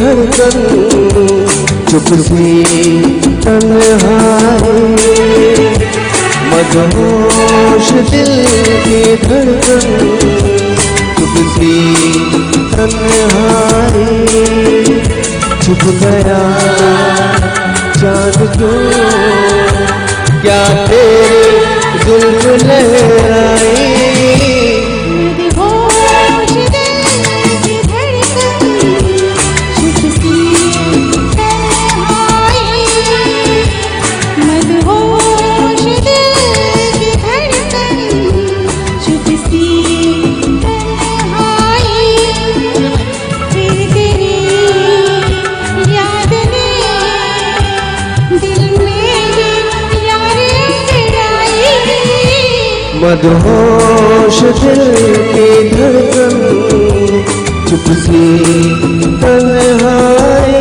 धड़कन चुप सी तन्हाई, मदहोश दिल की धड़कन चुप सी तन्हाई। छुप गया चाँद क्यों, क्या तेरे जुल्फ लहराए। मदहोश दिल की धड़कन चुप सी तन्हाई।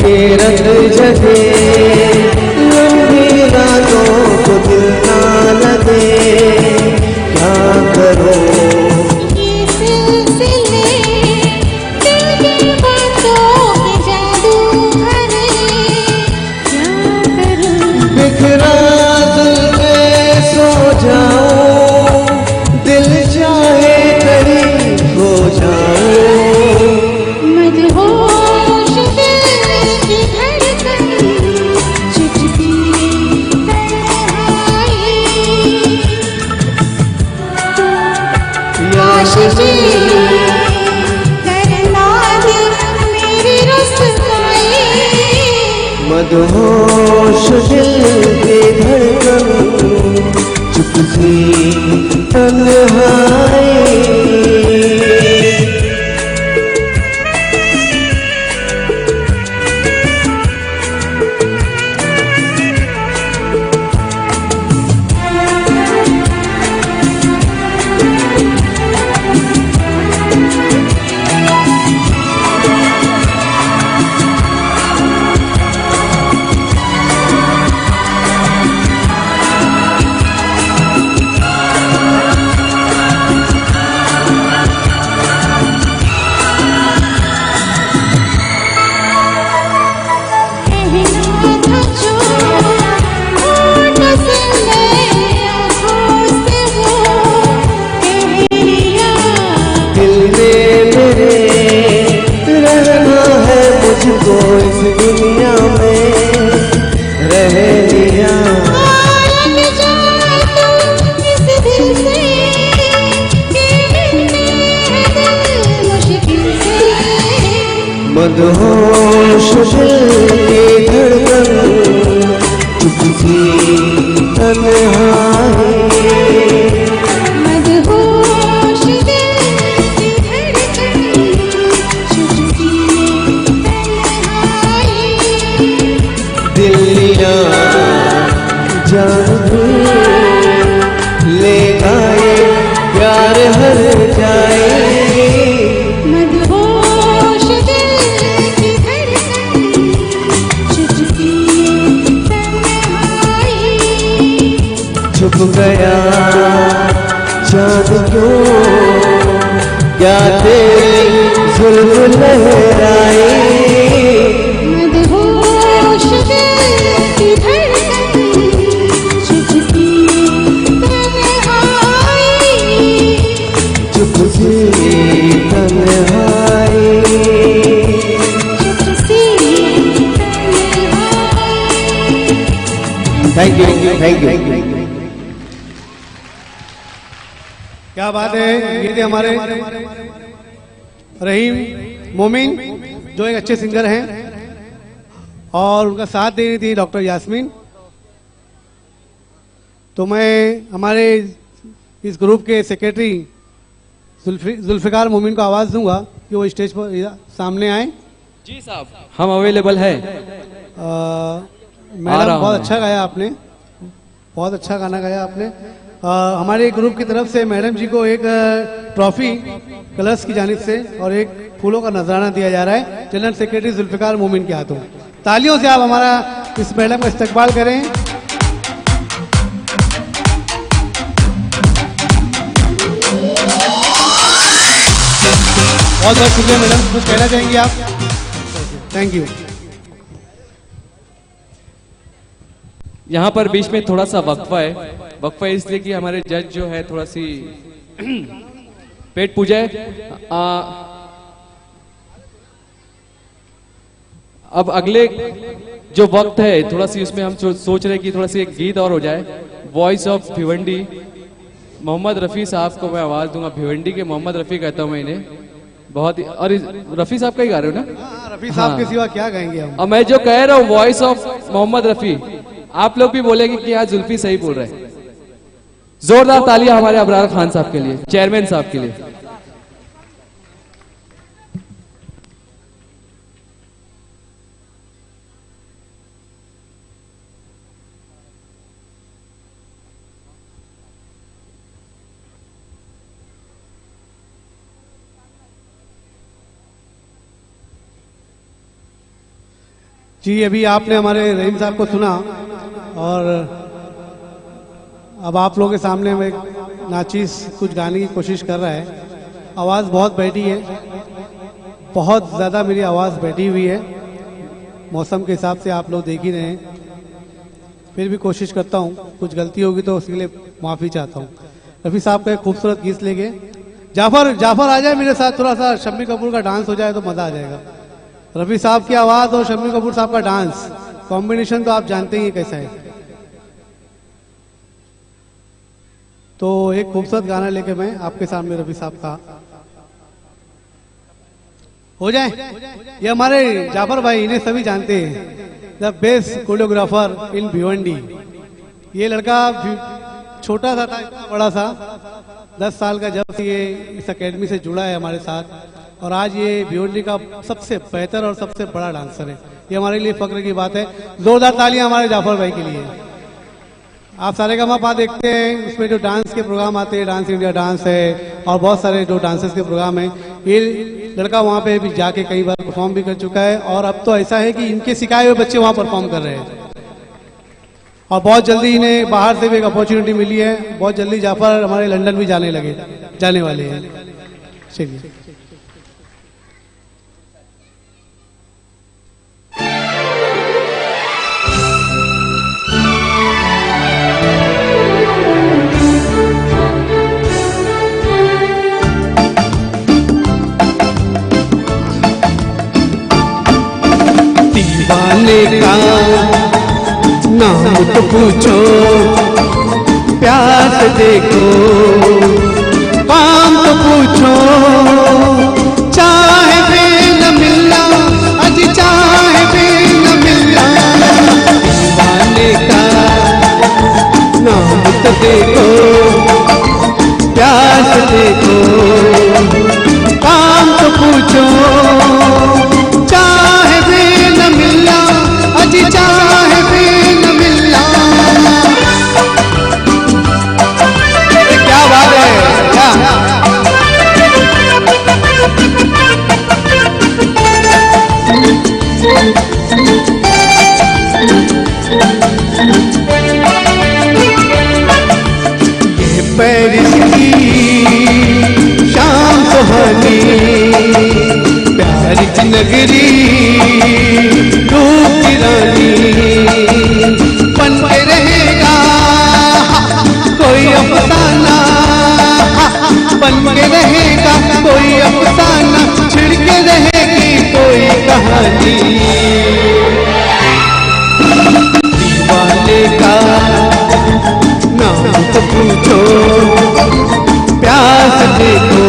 ये रंग जगे लंबी रातों को दिल ना लगे, क्या करो ये सिलसिले दिल की बातों के जादू भरे, क्या करूं बिखरा दिल में सो जाऊं, दिल चाहे कहीं खो जाऊं। मदहोश दिल की धड़कन चुप सी तन्हाई। आशिकी करना दे मेरी रुसवाई। मदहोश दिल की धड़कन चुप सी तन्हाई। मुझको इस दुनिया में रह लिया, इस दिल से के मिलते हैं दिल मुश्किल से। मदहोश दिल की धड़कन चुप सी तन्हाई। मदहोश दिल की धड़कन चुप सी तन्हाई। दिल्लियाँ जान ले आए, प्यार हर जाए। मदहोश दिल की धड़कन चुप सी तन्हाई। छुप गया चाँद क्यों, क्या तेरी जुल्फ लहराए। मदहोश दिल की धड़कन चुप सी तन्हाई। चुप सी तन्हाई। चुप सी तन्हाई। Thank you thank you. क्या बात है। ये थे हमारे रहीम मोमिन जो एक अच्छे सिंगर हैं, और उनका साथ दे रही थी डॉक्टर यास्मीन। तो मैं हमारे इस ग्रुप के सेक्रेटरी जुल्फिकार मोमिन को आवाज़ दूंगा कि वो स्टेज पर सामने आए। जी साहब, हम अवेलेबल है। मैडम बहुत अच्छा गाया आपने, बहुत अच्छा गाना गाया आपने। हमारे ग्रुप की तरफ से मैडम जी को एक ट्रॉफी कलर्स की जानिब से और एक फूलों का नजराना दिया जा रहा है जनरल सेक्रेटरी जुल्फिकार मोमिन के हाथों। तालियों से आप हमारा इस मैडम का इस्तकबाल करें। बहुत बहुत शुक्रिया मैडम, कुछ कहना चाहेंगी आप? Thank you. यहाँ पर बीच में थोड़ा सा वक्फा है। वक्फा इसलिए कि हमारे जज जो है थोड़ा सी पेट पूजा है। अब अगले जो वक्त है थोड़ा सी उसमें हम सोच रहे हैं कि थोड़ा सी एक गीत और हो जाए। वॉइस ऑफ भिवंडी, मोहम्मद रफ़ी साहब को मैं आवाज़ दूंगा। भिवंडी के मोहम्मद रफ़ी कहता हूँ मैं इन्हें, बहुत ही। और रफ़ी साहब का ही गा रहे हो ना? रफ़ी साहब के सिवा क्या गाएंगे हम? और मैं जो कह रहा हूँ वॉइस ऑफ मोहम्मद रफ़ी, आप लोग भी बोलेंगे कि आज जुल्फी सही बोल रहे हैं। जोरदार तालियां हमारे अबरार खान साहब के लिए, चेयरमैन साहब के लिए। जी, अभी आपने हमारे रहीम साहब को सुना और अब आप लोगों के सामने में नाचीस कुछ गाने की कोशिश कर रहा है। आवाज़ बहुत बैठी है, बहुत ज़्यादा मेरी आवाज़ बैठी हुई है। मौसम के हिसाब से आप लोग देख ही रहे हैं, फिर भी कोशिश करता हूँ। कुछ गलती होगी तो उसके लिए माफ़ी चाहता हूँ। रफ़ी साहब का एक खूबसूरत गीत लेके जाफर आ जाए मेरे साथ, थोड़ा सा शम्मी कपूर का डांस हो जाए तो मज़ा आ जाएगा। रफ़ी साहब की आवाज़ और शम्मी कपूर साहब का डांस कॉम्बिनेशन तो आप जानते ही कैसा है। तो एक खूबसूरत गाना लेके मैं आपके सामने रफ़ी साहब का हो जाए। ये हमारे जाफर भाई, इन्हें सभी जानते हैं, द बेस्ट कोरियोग्राफर इन भिवंडी। ये लड़का छोटा सा था, इतना बड़ा सा 10 साल का जब से ये इस एकेडमी से जुड़ा है हमारे साथ, और आज ये भिवंडी का सबसे बेहतर और सबसे बड़ा डांसर है। ये हमारे लिए फक्र की बात है। जोरदार तालियां हमारे जाफर भाई के लिए। आप सारेगामा देखते हैं, उसमें जो डांस के प्रोग्राम आते हैं, डांस इंडिया डांस है और बहुत सारे जो डांसेस के प्रोग्राम हैं, ये लड़का वहाँ पे भी जाके कई बार परफॉर्म भी कर चुका है। और अब तो ऐसा है कि इनके सिखाए हुए बच्चे वहाँ परफॉर्म कर रहे हैं और बहुत जल्दी इन्हें बाहर से भी एक अपॉर्चुनिटी मिली है। बहुत जल्दी जाफर हमारे लंदन भी जाने वाले हैं। चलिए, दीवाने का नाम तो पूछो, प्यार से देखो, काम तो पूछो, चाहे भी न मिलना, अजी चाहे भी न मिलना। दीवाने का नाम तो देखो, प्यार से देखो, काम तो पूछो, चाहे भी न मिलना, अजी चाहे भी न मिलना। क्या बात है, क्या ये पेरिस की शाम सुहानी, प्यार की नगरी, रूप की रानी, बन के रहेगा कोई अफसाना, बन के रहेगा कोई अफसाना, छिड़के रहेगी कोई कहानी। दीवाने का नाम तो पूछो, प्यार से देखो,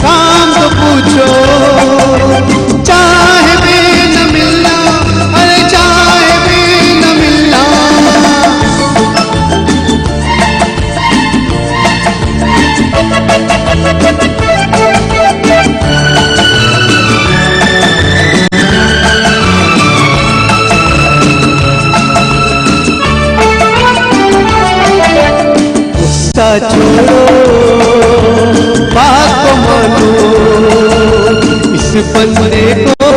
काम तो पूछो, छोड़ो, बात को मानो, इस बंदे को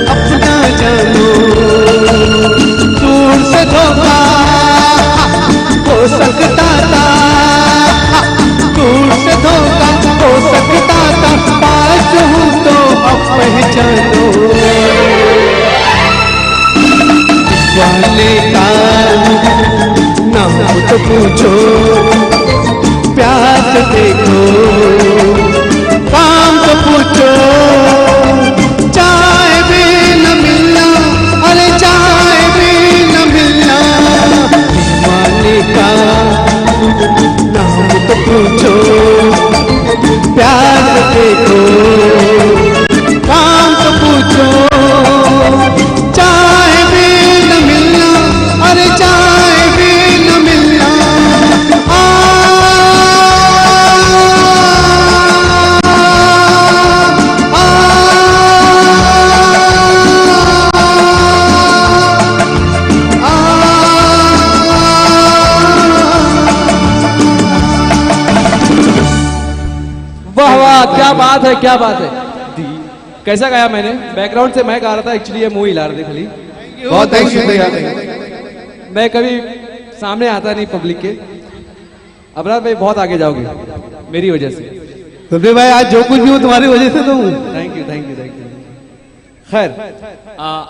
अपना जानो। दूर से धोखा हो सकता था, दूर से धोखा हो सकता था, पास हूँ तो अब पहचानो। वाले का नाम तो पूछो, प्यार से देखो, काम तो पूछो, चाय भी न मिलना, अरे चाय भी न मिलना। दीवाने का नाम तो पूछो, प्यार से देखो, काम तो पूछो, चाय भी न मिलना, अरे चाय भी न मिलना। वाह वाह, क्या बात है, क्या बात है। कैसा गाया मैंने? बैकग्राउंड से मैं गा रहा था, एक्चुअली ये मुंह हिला रहे थे खाली। बहुत थैंक यू, शुक्रिया। Thank you. मैं कभी सामने आता नहीं पब्लिक के। अबरार भाई बहुत आगे जाओगे मेरी वजह से। सुखदेव भाई आज जो कुछ भी हो तुम्हारी वजह से तो हूँ। Thank you, thank you, thank you. खैर,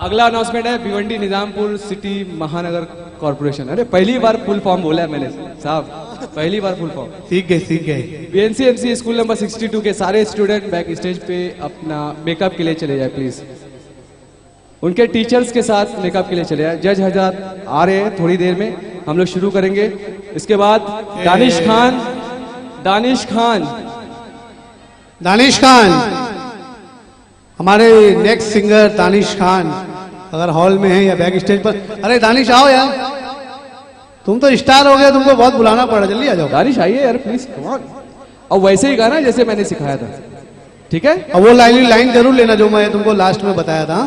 अगला अनाउंसमेंट है भिवंडी निजामपुर सिटी महानगर कॉर्पोरेशन। अरे पहली बार फुल फॉर्म बोला है मैंने साहब, पहली बार फुल फॉर्म। सीख गए, सीख गए। बीएनसीएमसी स्कूल नंबर 62 के सारे स्टूडेंट बैक स्टेज पे अपना मेकअप के लिए चले जाए प्लीज। उनके टीचर्स के साथ मेकअप के लिए चले जाए। जज हजरात आ रहे हैं, थोड़ी देर में हम लोग शुरू करेंगे। इसके बाद दानिश खान, दानिश खान, दानिश खान, हमारे नेक्स्ट सिंगर दानिश खान अगर हॉल में है या बैक स्टेज पर। अरे दानिश आओ यार, तुम तो स्टार हो गए, तुमको बहुत बुलाना पड़ा, जल्दी आ जाओ। दानिश आइए यार प्लीज, कम ऑन। और वैसे ही गाना जैसे मैंने सिखाया था, ठीक है? और वो लाइन जरूर लेना जो मैं तुमको लास्ट में बताया था।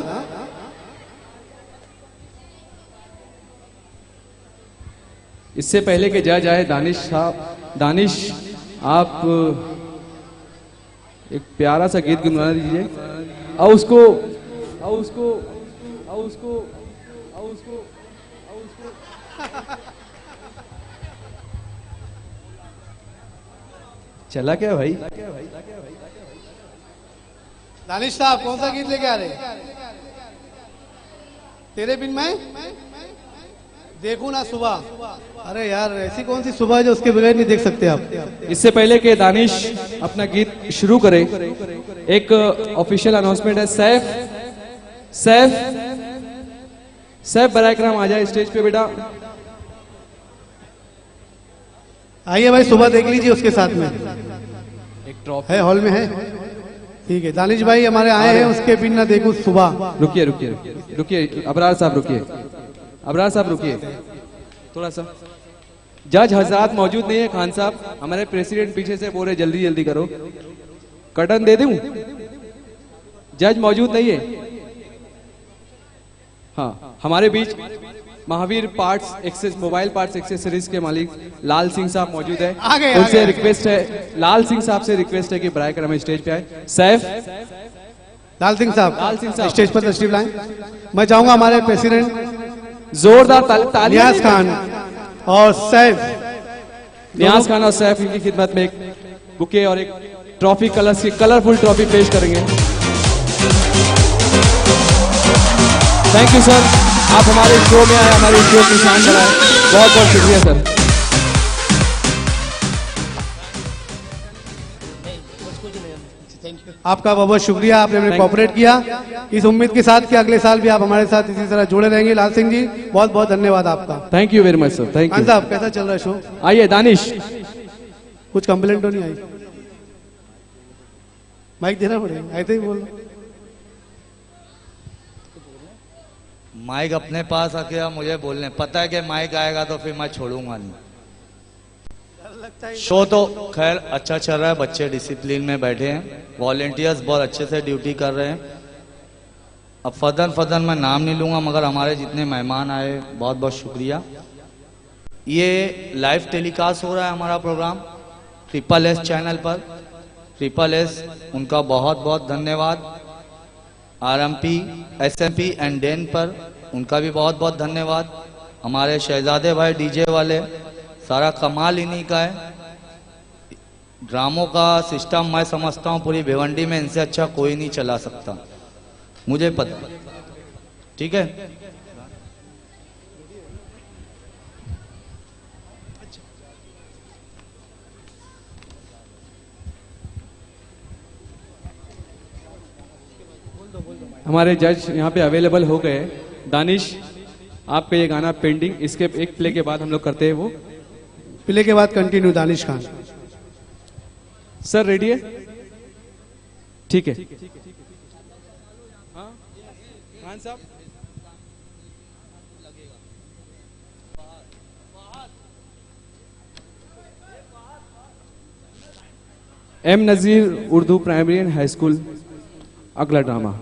इससे पहले के जज आए दानिश साहब, दानिश आप एक प्यारा सा गीत गुनगुना दीजिए। और उसको और उसको और उसको और उसको और उसको चला क्या भाई? दानिश साहब कौन सा गीत लेके आ रहे? तेरे बिन मैं देखूं ना सुबह। अरे यार ऐसी कौन सी सुबह है जो उसके बगैर नहीं देख सकते आप। इससे पहले कि दानिश अपना गीत शुरू करे, एक ऑफिशियल अनाउंसमेंट है। सैफ बराए कराम आ जाए स्टेज पे बेटा। आइए भाई, सुबह देख लीजिए उसके साथ में एक ट्रॉफी है, हॉल में है। ठीक है, दानिश भाई हमारे आए हैं, उसके बिन ना देखूं सुबह। रुकिए रुकिए रुकिए रुकिए, अबरार साहब रुकिए, अबरार साहब रुकिए थोड़ा सा। जज हजरात मौजूद नहीं है। खान साहब हमारे प्रेसिडेंट पीछे से बोल रहे जल्दी जल्दी करो, कर्टन दे दूं? जज मौजूद नहीं है। हाँ, हमारे बीच Mahavir parts access mobile parts accessories के मालिक लाल सिंह साहब मौजूद है। उनसे रिक्वेस्ट है, लाल सिंह साहब से रिक्वेस्ट है कि बराए करम स्टेज पे आए। सैफ, लाल सिंह लाल सिंह साहब साहब स्टेज पर तशरीफ लाएं। मैं चाहूंगा हमारे प्रेसिडेंट जोरदार तालियां। नियाज खान और सैफ, नियाज खान और सैफ इनकी खिदमत में एक बुके और एक ट्रॉफी, कलर्स की कलरफुल ट्रॉफी पेश करेंगे। थैंक यू सर, आप हमारे शो में आए, हमारे शो की शान बढ़ाए, बहुत बहुत शुक्रिया सर। आपका बहुत बहुत शुक्रिया, आपने हमें कोऑपरेट किया। इस उम्मीद के साथ कि अगले साल भी आप हमारे साथ इसी तरह जुड़े रहेंगे। लाल सिंह जी बहुत बहुत धन्यवाद आपका। Thank you very much sir, thank Khan you. साहब कैसा चल रहा है शो? आइए दानिश। कुछ कंप्लेंट तो नहीं आई? माइक देना पड़ेगा, ऐसे ही बोल। माइक अपने पास आके मुझे बोलने पता है कि माइक आएगा तो फिर मैं छोड़ूंगा नहीं। शो तो खैर अच्छा चल रहा है, बच्चे डिसिप्लिन में बैठे हैं, वॉलेंटियर्स बहुत अच्छे से ड्यूटी कर रहे हैं। अब फदन मैं नाम नहीं लूंगा, मगर हमारे जितने मेहमान आए बहुत बहुत शुक्रिया। ये लाइव टेलीकास्ट हो रहा है हमारा प्रोग्राम ट्रिपल एस चैनल पर। ट्रिपल एस उनका बहुत बहुत धन्यवाद। आरएमपी, एसएमपी एंड डेन पर उनका भी बहुत बहुत धन्यवाद। हमारे शहजादे भाई डीजे वाले, सारा कमाल इन्हीं का है। ड्रामों का सिस्टम मैं समझता हूँ पूरी भिवंडी में इनसे अच्छा कोई नहीं चला सकता, मुझे पता है। ठीक है, हमारे जज यहाँ पे अवेलेबल हो गए। दानिश, आपका ये गाना पेंडिंग, इसके एक प्ले के बाद हम लोग करते हैं वो। प्ले के बाद continue Danish Khan. Sir ready है? ठीक है। हाँ खान साहब, M Nazir Urdu primary and high school, अगला ड्रामा।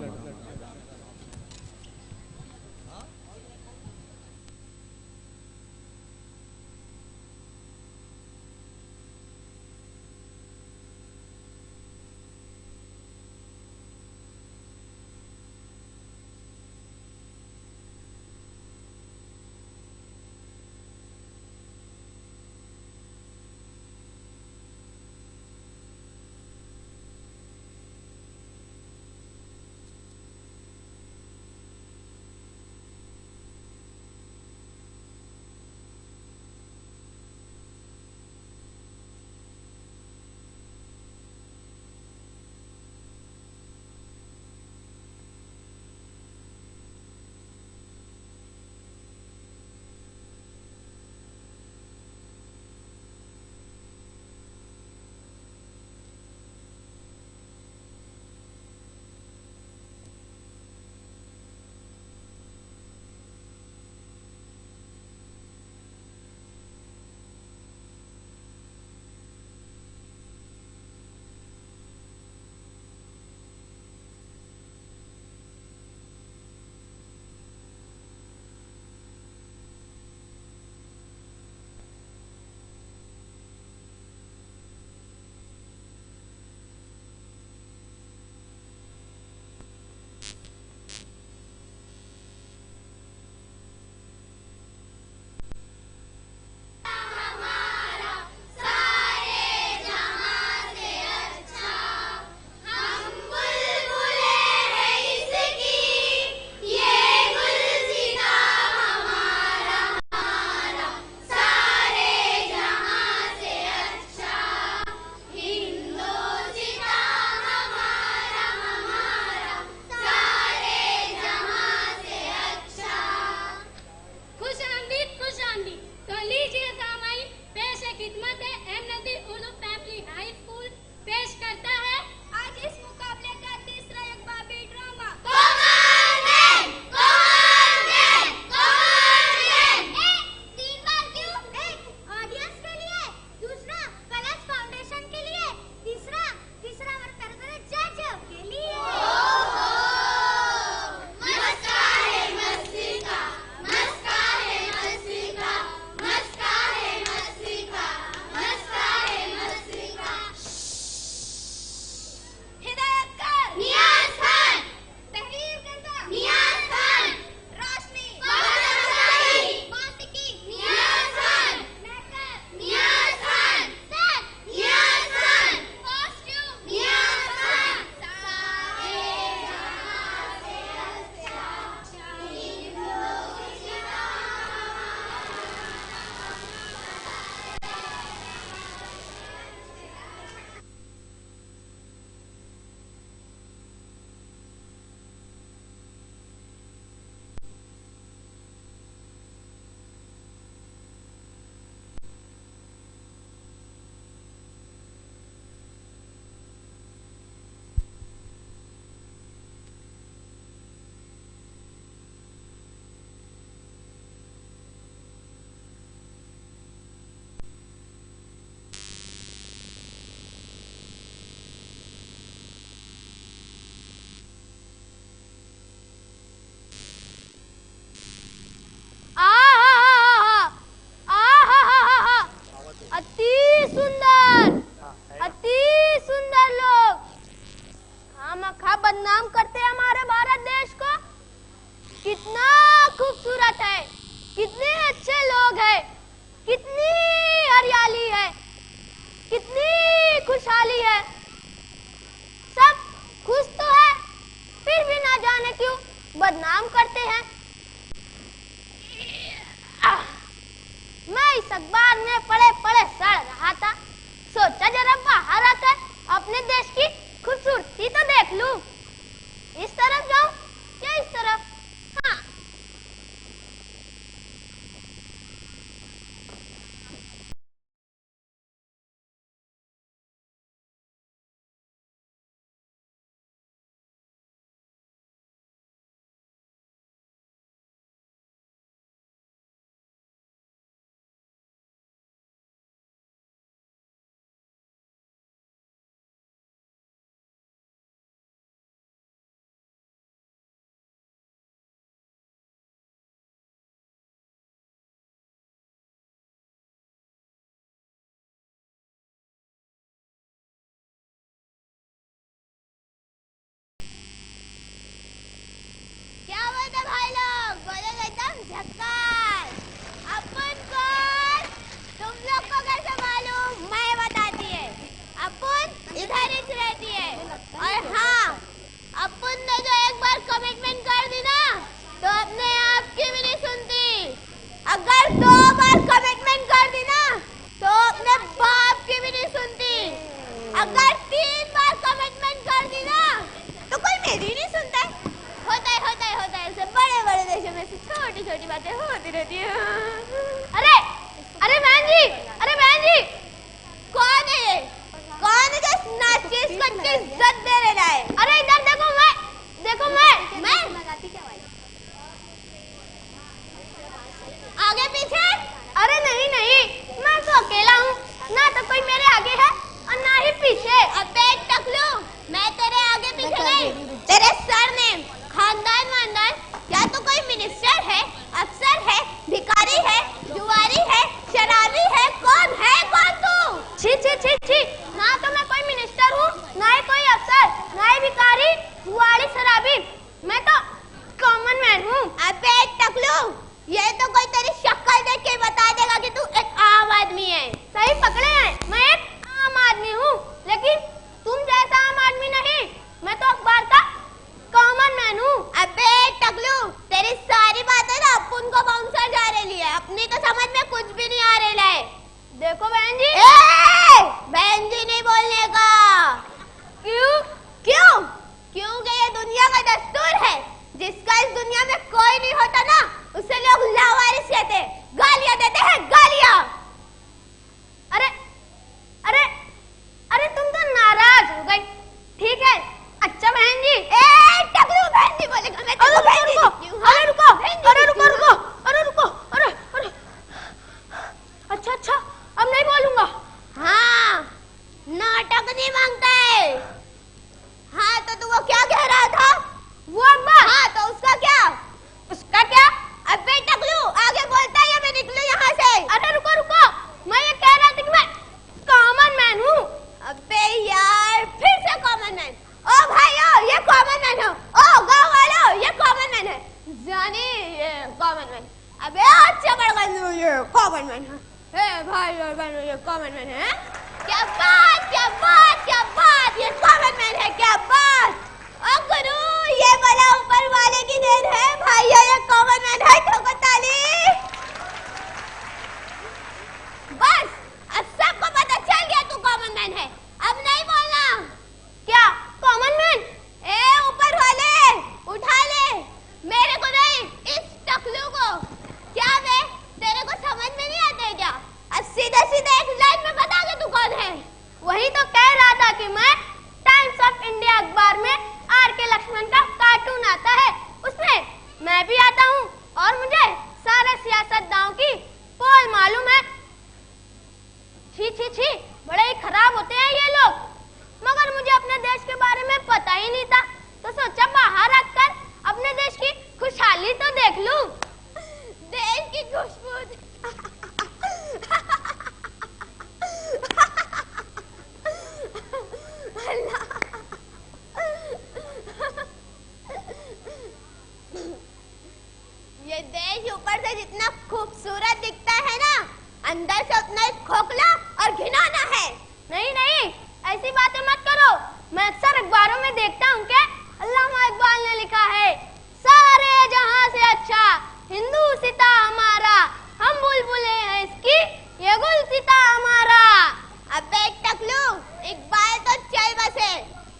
खामखा बदनाम करते हैं हमारे भारत देश को। कितना खूबसूरत है, कितने अच्छे लोग हैं, कितनी हरियाली है, कितनी खुशहाली है, सब खुश तो है, फिर भी ना जाने क्यों बदनाम करते हैं। मैं इस अखबार में पढ़े पढ़े सड़ रहा था, सोचा जरा बाहर आकर अपने देश की खूबसूरती तो देख लूं। इस तरफ जाऊं या इस तरफ? हाँ, क्या बात है भाई लोग, बोलो एकदम झक्कास। अपन कौन? तुम लोग को कैसे मालूम? मैं बताती है। अपन इधर ही रहती है। और हाँ, अपन ने जो एक बार कमिटमेंट कर दी ना, तो अपने आप की भी नहीं सुनती। अगर 2 बार कमिटमेंट कर दी ना, तो अपने बाप की भी नहीं सुनती। अगर 3 बार कमिटमेंट कर दी ना, तो कोई मेरी नहीं सुनता है। होता है ऐसे बड़े बड़े देशों में से छोटी छोटी बातें होती रहती है। अरे बहन जी, कौन है ये? कौन है जो नाचिस को इज्जत दे रहा है? अरे इधर देखो मैं आगे पीछे? अरे नहीं, मैं तो अकेला हूँ, ना तो कोई मेरे आगे है और ना ही पीछे। अबे टकलू, मैं तेरे आगे पीछे नहीं, तेरे सरनेम, खानदान वानदान, या तो कोई मिनिस्टर है, अफसर है, भिखारी है, जुआरी है, शराबी है, कौन तू? छी, ना तो मैं कोई मिनिस्टर हूँ, ना ही कोई अफसर, ना ही भिखारी, जुआरी, शराबी, मैं तो कॉमन मैन हूँ। अबे टकलू, ये तो कोई तेरी शक्ल देख के बता देगा कि तू एक आम आदमी है। सही पकड़े हैं, मैं एक आम आदमी हूँ, लेकिन तुम जैसा आम आदमी नहीं, मैं तो अखबार का कॉमन मैन हूँ। अबे टकलू, तेरी सारी बातें ना अपन को बाउंसर जा रही है, अपनी तो समझ में कुछ भी नहीं आ रहा है। देखो बहन जी, बहन जी नहीं बोलने का। क्योंकि ये दुनिया का दस्तूर है, जिसका इस दुनिया में कोई नहीं होता ना, उसे लोग लावारिस कहते, गालियां देते हैं, गालियां। अरे तुम तो नाराज हो गई, ठीक है। अच्छा बहन जी, टकलू बहन जी बोलेगा, मैं तो बहन जी। अरे अच्छा, अब नहीं बोलूंगा। हाँ, नाटक नहीं मांगता है। हाँ, तो तू वो क्या कह रहा था? वो अखबार? हाँ, तो उसका क्या? अबे टकलू, आगे बोलता है या मैं निकलूं यहाँ से? अरे रुको, मैं ये कह रहा था कि मैं कॉमन मैन हूँ। अबे यार, फिर से कॉमन मैन। ओ भाइयों, ये कॉमन मैन हो। ओ गाँव वालों, ये कॉमन मैन है। जानी, ये कॉमन मैन। अबे अच्छा बड़गंजू, ये कॉमन मैन है। भाई ये कॉमन मैन है। क्या बात, ये कॉमन मैन है, क्या बात। ओ गुरु, ये बोला ऊपर वाले की देन है। भाइयों, ये कॉमन मैन है, ठोको ताली। बस, अब सबको पता चल गया तू कॉमन मैन है, अब नहीं बोलना। क्या कॉमन मैन? ऊपर वाले, उठा ले, मेरे को नहीं, इस टकलू को। क्या बे, तेरे को समझ में नहीं आता क्या? अब सीधा एक लाइन में बता के तू कौन है? वही तो कह रहा था कि मैं टाइम्स ऑफ इंडिया खोखला और घिनौना है। नहीं नहीं, ऐसी बातें मत करो। मैं अक्सर अखबारों में देखता हूँ कि अल्लामा इकबाल ने लिखा है, सारे जहां से अच्छा हिंदू सिता हमारा, हम बुलबुलें हैं इसकी, ये गुल सिता हमारा। अबे टकलू, इकबाल तो चल बसे,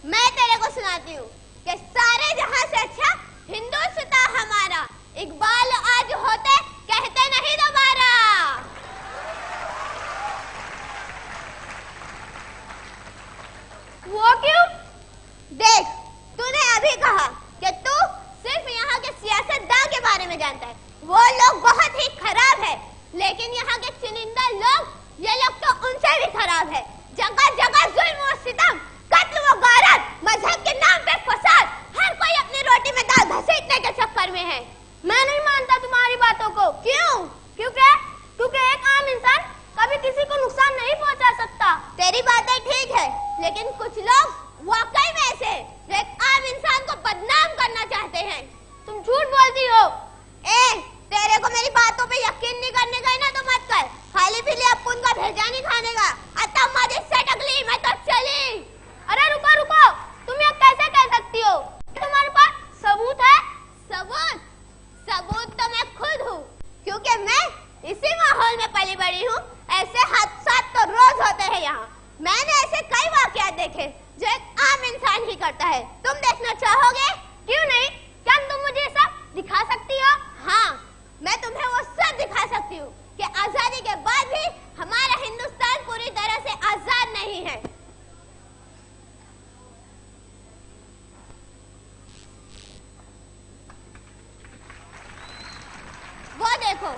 मैं तेरे को सुनाती हूँ कि सारे जहां से अच्छा हिंदू सिता हमारा, इकबाल आज होते कहते नहीं दोबारा। वो क्यों? देख, तूने अभी कहा कि तू सिर्फ यहाँ के सियासतदान के बारे में जानता है। वो लोग बहुत ही खराब है, लेकिन यहाँ के चुनिंदा लोग, ये लोग तो उनसे भी खराब है। जगह जगह जुल्म और सितम, कत्ल व गारत, मजहब के नाम पे फसाद, हर कोई अपनी रोटी में दाल घसीटने के चक्कर में है। मैं नहीं मानता तुम्हारी बातों को। क्यों? क्योंकि एक आम इंसान कभी किसी को नुकसान नहीं पहुंचा सकता। तेरी बातें ठीक है, लेकिन कुछ लोग वाकई में ऐसे जो एक आम इंसान को बदनाम करना चाहते हैं। तुम झूठ बोलती हो। तेरे को मेरी बातों पे यकीन नहीं करने का है ना, तो मत कर। खाली पीली अपुन का भेजा नहीं खाने का। अतम्मा जिससे टकली, मैं तो चली। अरे रुको रुको, तुम ये कैसे कह सकती हो? तुम्हारे पास सबूत है? सबूत तो मैं खुद हूँ, क्योंकि मैं इसी माहौल में पली बड़ी हूँ। ऐसे हादसा तो रोज होते हैं यहाँ। मैंने ऐसे कई वाकयात देखे जो एक आम इंसान ही करता है। तुम देखना चाहोगे? क्यों नहीं? क्या तुम मुझे सब दिखा सकती हो? हाँ, मैं तुम्हें वो सब दिखा सकती हूँ कि आजादी के बाद भी हमारा हिंदुस्तान पूरी तरह से आजाद नहीं है। वो देखो,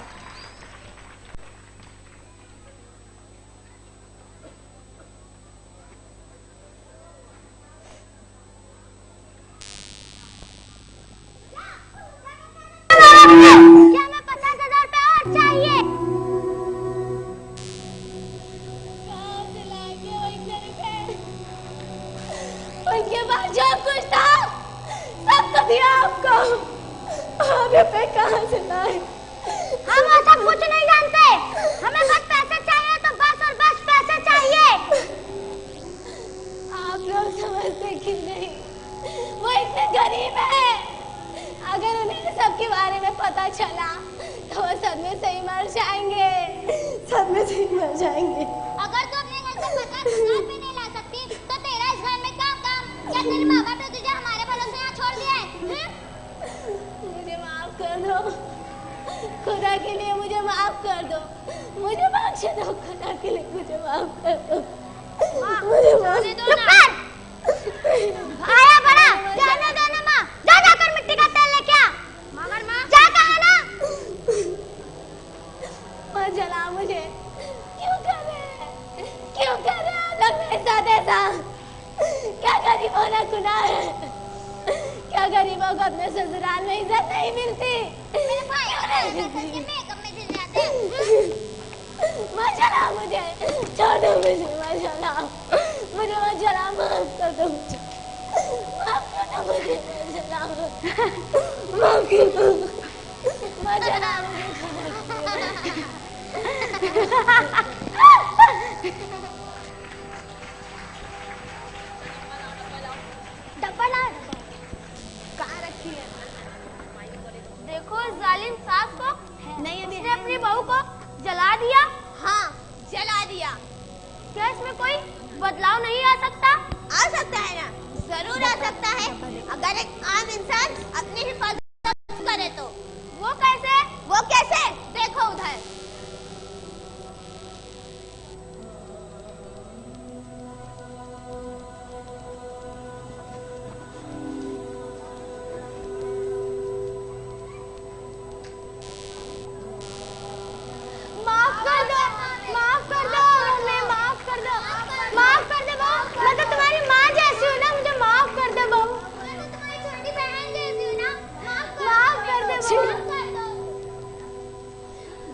क्या मैं 50,000 रुपए और चाहिए? उनके पास जो कुछ था सब तो दिया आपको, और रुपए कहाँ से लाए? हम वो सब कुछ नहीं जानते। हमें बस पैसे चाहिए, तो बस और बस पैसे चाहिए। आप लोग समझते कि नहीं, वो इतने गरीब है, अगर उन्हें सबके बारे में पता चला तो वो सदमे से ही मर जाएंगे, सदमे से ही मर जाएंगे। अगर तू अपने घर से 50,000 भी नहीं ला सकती, तो तेरा इस घर में क्या काम? क्या तेरे माँ बाप ने तुझे हमारे भरोसे यहाँ छोड़ दिया है? मुझे माफ कर दो, खुदा के लिए मुझे माफ कर दो, मुझे बख्श दो, खुदा के लिए मुझे माफ कर दो, मुझे माफ कर दो। आया बड़ा, जाने दो ना माँ, जा जाकर मिट्टी का तेल लेके आ। मगर माँ, जा कहा ना? मत जला मुझे। क्यों कर रहे हो लोग मेरे साथ ऐसा? क्या गरीब होना गुनाह है? क्या गरीबों को अपने ससुराल में इज्जत नहीं मिलती? मेरे भाई मेकअप में गिर जाते हैं। मत जला मुझे, छोड़ दो मुझे, मत जला मुझे, मत जला, माफ कर दो मुझे, माफ कर दो मुझे, मत जला, माफ कर दो, मत जला मुझे। डब्बा ला, कहाँ रखी है? देखो इस जालिम सास को, नहीं उसने अपनी बहू को जला दिया। हाँ, जला दिया। क्या इसमें कोई बदलाव नहीं आ सकता? आ सकता है ना, जरूर आ सकता है, अगर एक आम इंसान अपनी हिफाजत करे तो। वो कैसे? वो कैसे? देखो उधर।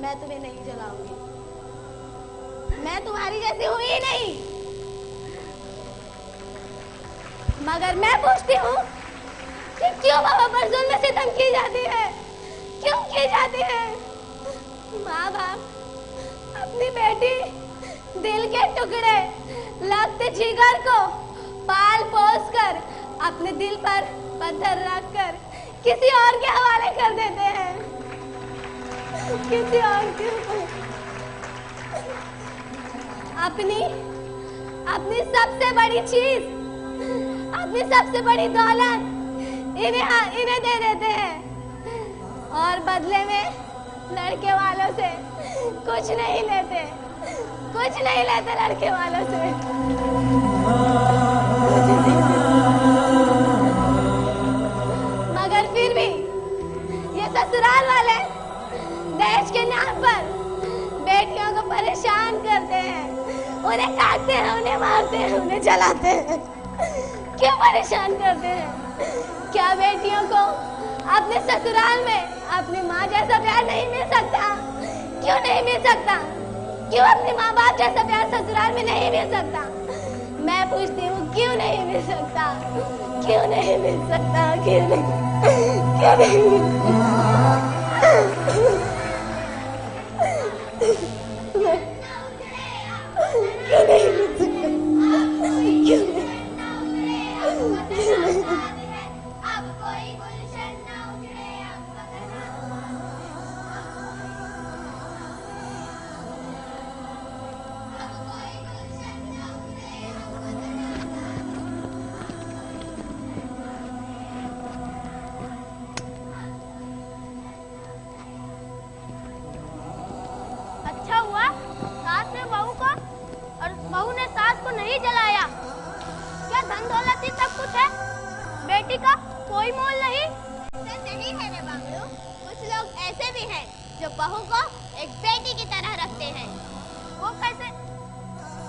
मैं तुम्हें नहीं जलाऊंगी, मैं तुम्हारी जैसी हुई ही नहीं। मगर मैं पूछती हूँ कि क्यों बाबा पर जुल्म सितम की जाती है? क्यों की जाती है? माँ बाप अपनी बेटी दिल के टुकड़े लगते जिगर को पाल पोस कर अपने दिल पर पत्थर रख कर किसी और के हवाले कर देते हैं, किसी और के अपनी अपनी सबसे बड़ी चीज, अपनी सबसे बड़ी दौलत इन्हें दे देते हैं और बदले में लड़के वालों से कुछ नहीं लेते, कुछ नहीं लेते लड़के वालों से। मगर फिर भी ये ससुराल वाले दहेज के नाम पर बेटियों को परेशान करते हैं, उन्हें काटते हैं, उन्हें मारते हैं, उन्हें जलाते हैं। क्यों परेशान करते हैं? क्या बेटियों को अपने ससुराल में अपनी माँ जैसा प्यार नहीं मिल सकता? क्यों नहीं मिल सकता? क्यों अपने माँ बाप जैसा प्यार ससुराल में नहीं मिल सकता? मैं पूछती हूँ क्यों नहीं मिल सकता? क्यों नहीं मिल सकता? क्यों नहीं मिल क्यों नहीं मिल सकता? क्यों नहीं? अच्छा हुआ सास ने बहू को और बहू ने सास को नहीं जलाया। क्या धन दौलत ही सब कुछ है? बेटी का कोई मोल नहीं? ऐसा नहीं है रे बाबू, कुछ लोग ऐसे भी हैं जो बहू को एक बेटी की तरह रखते हैं। वो कैसे?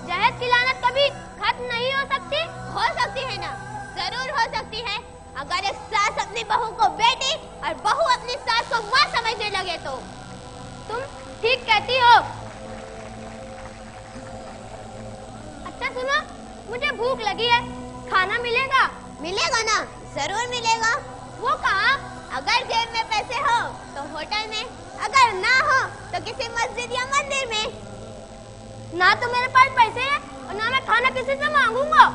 जहेज की लानत कभी खत्म नहीं हो सकती? हो सकती है ना, जरूर हो सकती है। अगर एक सास अपनी बहू को बेटी और बहू अपनी सास को माँ समझने लगे तो। तुम ठीक कहती हो। अच्छा सुनो, मुझे भूख लगी है, खाना मिलेगा? मिलेगा ना, जरूर मिलेगा। वो कहाँ? अगर जेब में पैसे हो तो होटल में, अगर ना हो तो किसी मस्जिद या मंदिर में। ना तो मेरे पास पैसे हैं और ना मैं खाना किसी से मांगूंगा।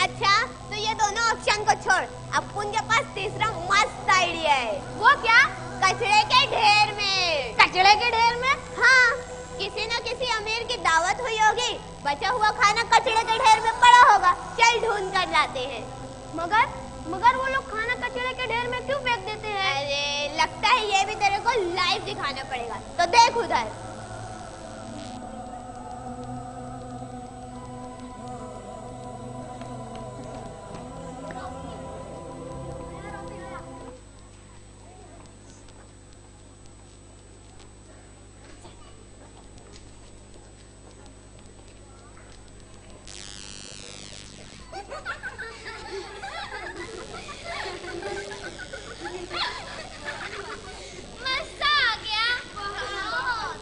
अच्छा, तो ये दोनों ऑप्शन को छोड़, अब उनके पास तीसरा मस्त आइडिया है। वो क्या? कचरे के ढेर में। कचरे के ढेर में? हाँ, किसी न किसी अमीर की दावत हुई होगी, बचा हुआ खाना कचरे के ढेर में पड़ा होगा, चल ढूंढ कर लाते हैं। मगर वो लोग खाना कचरे के ढेर में क्यों फेंक देते हैं? अरे लगता है ये भी तेरे को लाइव दिखाना पड़ेगा, तो देख उधर। मजा आ गया बहुत।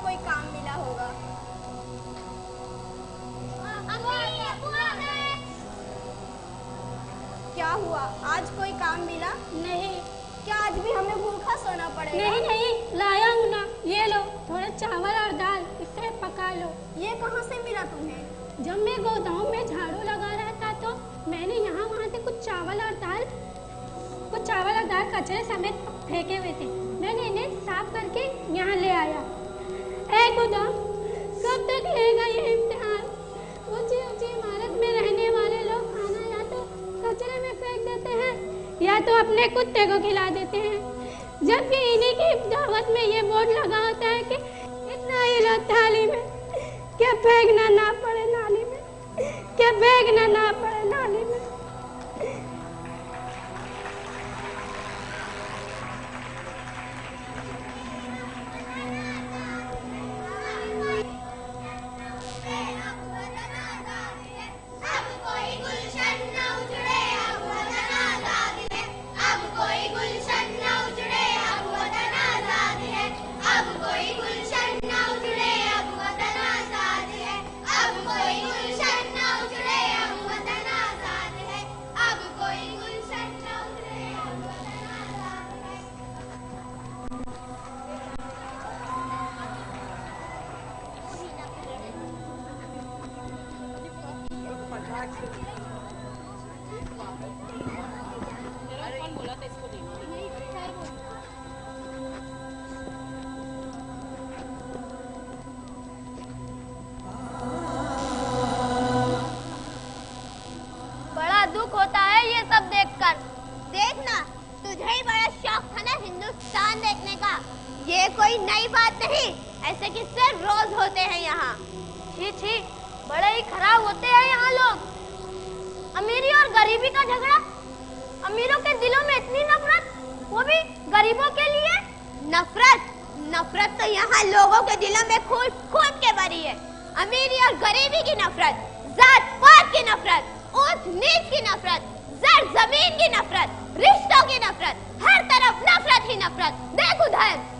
कोई काम मिला होगा। क्या हुआ, आज कोई काम मिला? नहीं। क्या आज भी हमें भूखा सोना पड़ेगा? नहीं नहीं, लाया हूँ ना, ये लो थोड़ा चावल और दाल, इसे पका लो। ये कहाँ से मिला तुम्हें? जब मैं गोदाम में झाड़ू लगा रहा था तो मैंने यहाँ वहाँ से कुछ चावल और दाल कचरे समेत फेंके हुए थे। मैंने इन्हें साफ करके यहाँ ले आया। ऐ खुदा, कब तक लेगा ये इम्तिहान? ऊंची ऊंची इमारत में रहने वाले लोग खाना या तो कचरे में फेंक देते हैं या तो अपने कुत्ते को खिला देते हैं, जबकि इन्हीं की दावत में ये बोर्ड लगा होता है कि इतना ही लो थाली में, क्या फेंकना ना पड़े नाली में, क्या फेंकना ना पड़े नाली में। बड़ा दुख होता है ये सब देखकर। देखना, तुझे ही बड़ा शौक था ना हिंदुस्तान देखने का। ये कोई नई बात नहीं, ऐसे किस्से रोज होते हैं यहाँ। छी छी, बड़े ही खराब होते हैं यहाँ लोग। अमीरी और गरीबी का झगड़ा, अमीरों के दिलों में इतनी नफरत, वो भी गरीबों के लिए। नफरत तो यहाँ लोगों के दिलों में खून के भरी है। अमीरी और गरीबी की नफरत, जात पात की नफरत, ऊंच नीच की नफरत, जर जमीन की नफरत, रिश्तों की नफरत, हर तरफ नफरत ही नफरत। देख उधर।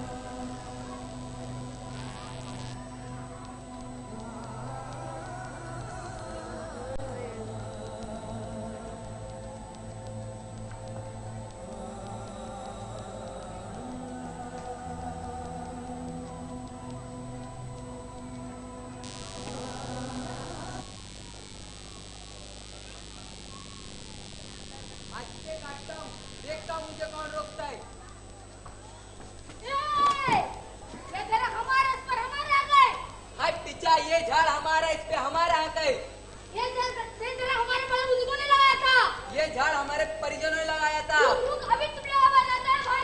ये झाड़ हमारा, इस पे हमारा हक है। ये झाड़ हमारे बड़े बुजुर्गों ने लगाया था। ये झाड़ हमारे परिजनों ने लगाया था। अभी तुमने आवाज आता है, भाई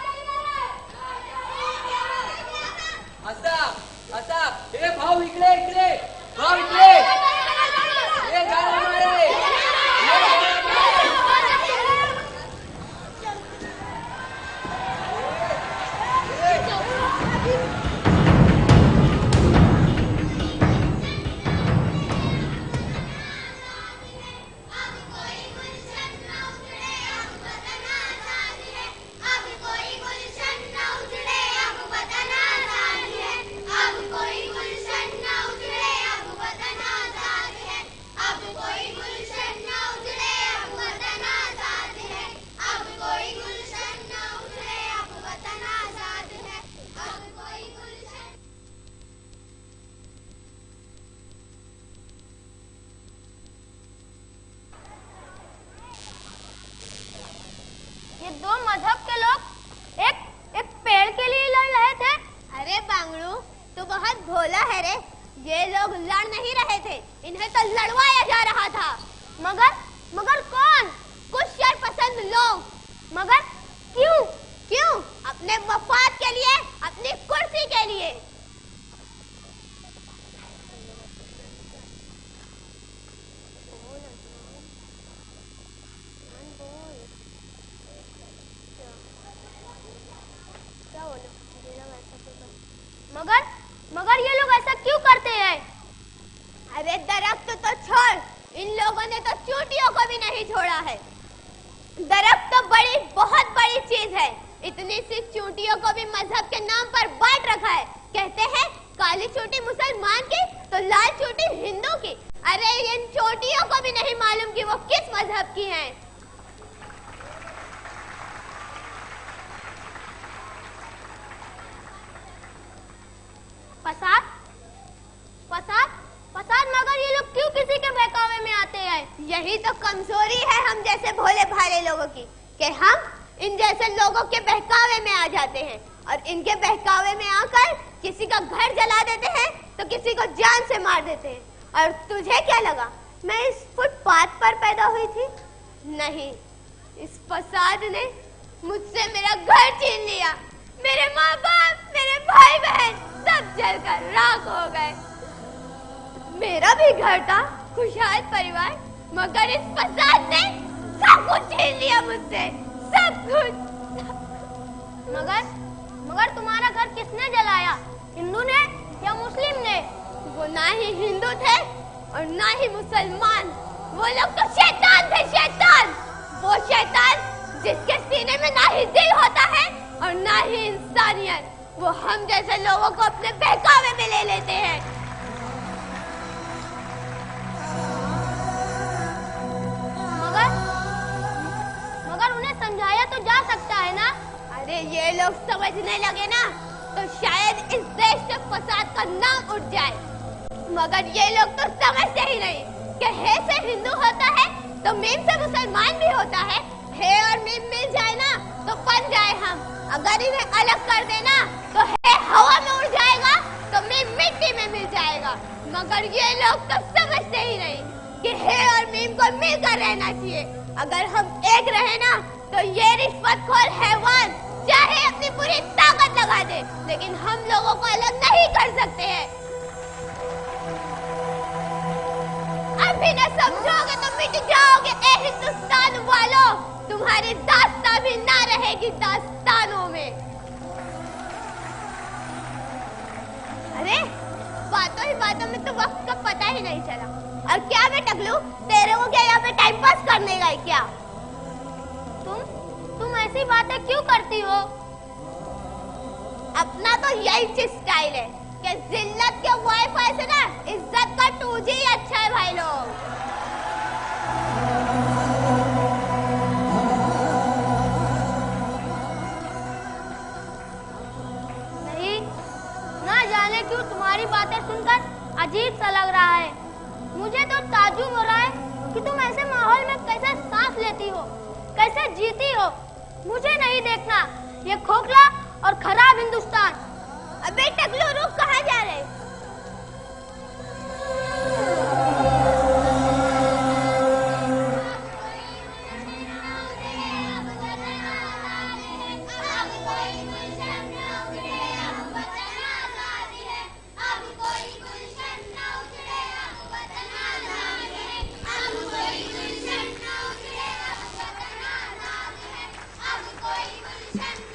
असाब, ए भाऊ इकडे इकडे, भाऊ इकडे। ये झाड़ हमारा है। ये दो मजहब के लोग एक पेड़ के लिए लड़ रहे थे। अरे बांगड़ू, तू बहुत भोला है रे। ये लोग लड़ नहीं रहे थे, इन्हें तो लड़वाया जा रहा था। मगर कौन? कुछ शरपसंद लोग। मगर क्यों? अपने मफाद के लिए, अपनी कुर्सी के लिए। मगर ये लोग ऐसा क्यों करते हैं? अरे दरख्त तो छोड़, इन लोगों ने तो चूंटियों को भी नहीं छोड़ा है। दरख्त तो बहुत बड़ी चीज है। इतनी सी चूंटियों को भी मजहब के नाम पर बांट रखा है। कहते हैं काली मुसलमान की तो लाल चोटी हिंदू की। अरे इन चोटियों को भी नहीं मालूम कि वो किस मजहब की हैं। फसाद फसाद फसाद, मगर ये लोग क्यों किसी के बहकावे में आते हैं? यही तो कमजोरी है हम जैसे भोले भाले लोगों की, कि हम इन जैसे लोगों के बहकावे में आ जाते हैं और इनके बहकावे में आकर किसी का घर जला देते हैं तो किसी को जान से मार देते हैं। और तुझे क्या लगा मैं इस फुटपाथ पर पैदा हुई थी? नहीं, इस फसाद ने मुझसे मेरा घर छीन लिया। मेरे माँ बाप, मेरे भाई बहन सब जलकर राख हो गए। मेरा भी घर था, खुशहाल परिवार, मगर इस फसाद ने सब कुछ छीन लिया मुझसे, सब कुछ। मगर तुम्हारा घर किसने जलाया? हिंदू ने या मुस्लिम ने? वो ना ही हिंदू थे और ना ही मुसलमान, वो लोग तो शैतान थे, शैतान। वो शैतान जिसके सीने में ना ही दिल होता है और ना ही इंसानियत, वो हम जैसे लोगों को अपने बहकावे में ले लेते हैं। मगर उन्हें समझाया तो जा सकता है ना? अरे ये लोग समझने लगे ना तो शायद इस देश से फसाद का नाम उठ जाए, मगर ये लोग तो समझते ही नहीं कि हे से हिंदू होता है तो मीम से मुसलमान भी होता है। हे और मीम मिल जाए ना तो बन जाए हम। अगर इन्हें अलग कर देना तो हे हवा में उड़ जाएगा तो मीम मिट्टी में मिल जाएगा। मगर ये लोग तो समझते ही नहीं कि हे और मीम को मिलकर रहना चाहिए। अगर हम एक रहे ना तो ये रिश्वतखोर हैवान चाहे अपनी पूरी ताकत लगा दे, लेकिन हम लोगों को अलग नहीं कर सकते हैं। अभी न समझोगे तो मिट जाओगे ए हिंदुस्तान वालों, तुम्हारी दास्तां भी ना रहेगी दास्तानों में। अरे बातों ही बातों में तो वक्त का पता ही नहीं चला। और क्या मैं टकलू, तेरे को क्या यहाँ पे टाइम पास करने का है क्या? तुम ऐसी बातें क्यों करती हो? अपना तो यही स्टाइल है कि जिल्लत के वाईफाई से ना इज्जत का 2G अच्छा है भाई लोग। नहीं, ना जाने क्यों तुम्हारी बातें सुनकर अजीब सा लग रहा है। मुझे तो ताज्जुब हो रहा है कि तुम ऐसे माहौल में कैसे सांस लेती हो, कैसे जीती हो। मुझे नहीं देखना ये खोखला और खराब हिंदुस्तान। अबे टकलू रुक, कहाँ जा रहे? अब कोई गुलशन